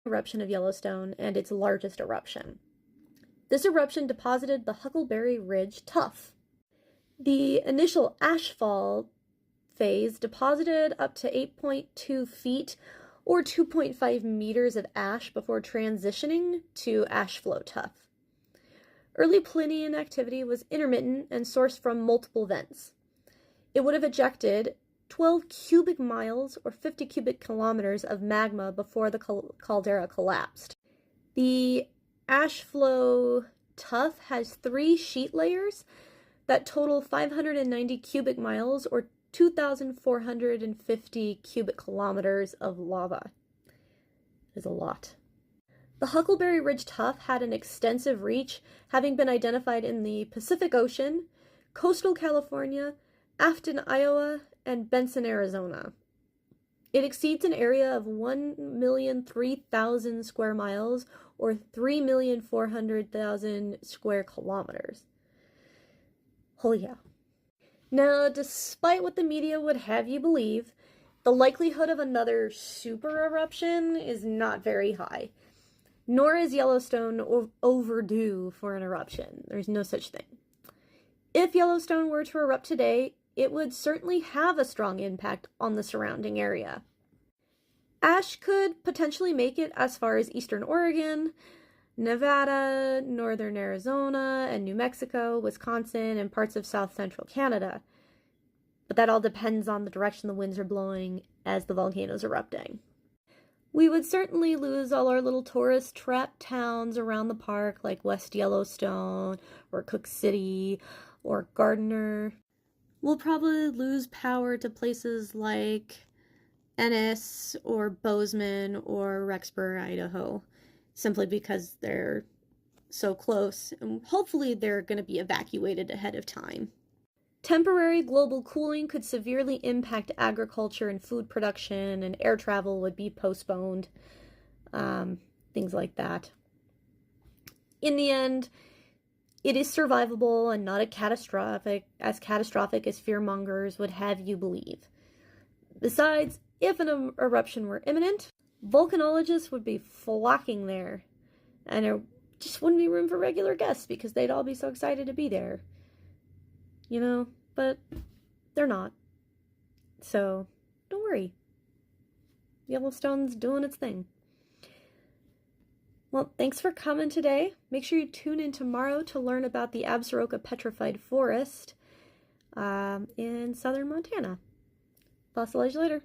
eruption of Yellowstone and its largest eruption. This eruption deposited the Huckleberry Ridge tuff. The initial ashfall phase deposited up to 8.2 feet or 2.5 meters of ash before transitioning to ash flow tuff. Early Plinian activity was intermittent and sourced from multiple vents. It would have ejected 12 cubic miles or 50 cubic kilometers of magma before the caldera collapsed. The ash flow tuff has 3 sheet layers that total 590 cubic miles or 2,450 cubic kilometers of lava. That is a lot. The Huckleberry Ridge tuff had an extensive reach, having been identified in the Pacific Ocean, coastal California, Afton, Iowa, and Benson, Arizona. It exceeds an area of 1,003,000 square miles or 3,400,000 square kilometers. Holy cow. Now, despite what the media would have you believe, the likelihood of another super eruption is not very high. Nor is Yellowstone overdue for an eruption. There's no such thing. If Yellowstone were to erupt today, it would certainly have a strong impact on the surrounding area. Ash could potentially make it as far as eastern Oregon, Nevada, northern Arizona, and New Mexico, Wisconsin, and parts of south central Canada. But that all depends on the direction the winds are blowing as the volcano's erupting. We would certainly lose all our little tourist trap towns around the park like West Yellowstone or Cook City or Gardner. We'll probably lose power to places like Ennis or Bozeman or Rexburg, Idaho, simply because they're so close, and hopefully they're going to be evacuated ahead of time. Temporary global cooling could severely impact agriculture and food production, and air travel would be postponed, things like that. In the end, it is survivable and not as catastrophic as fearmongers would have you believe. Besides, if an eruption were imminent, volcanologists would be flocking there, and there just wouldn't be room for regular guests because they'd all be so excited to be there. You know, but they're not. So, don't worry. Yellowstone's doing its thing. Well, thanks for coming today. Make sure you tune in tomorrow to learn about the Absaroka Petrified Forest in southern Montana. Fossilise you later.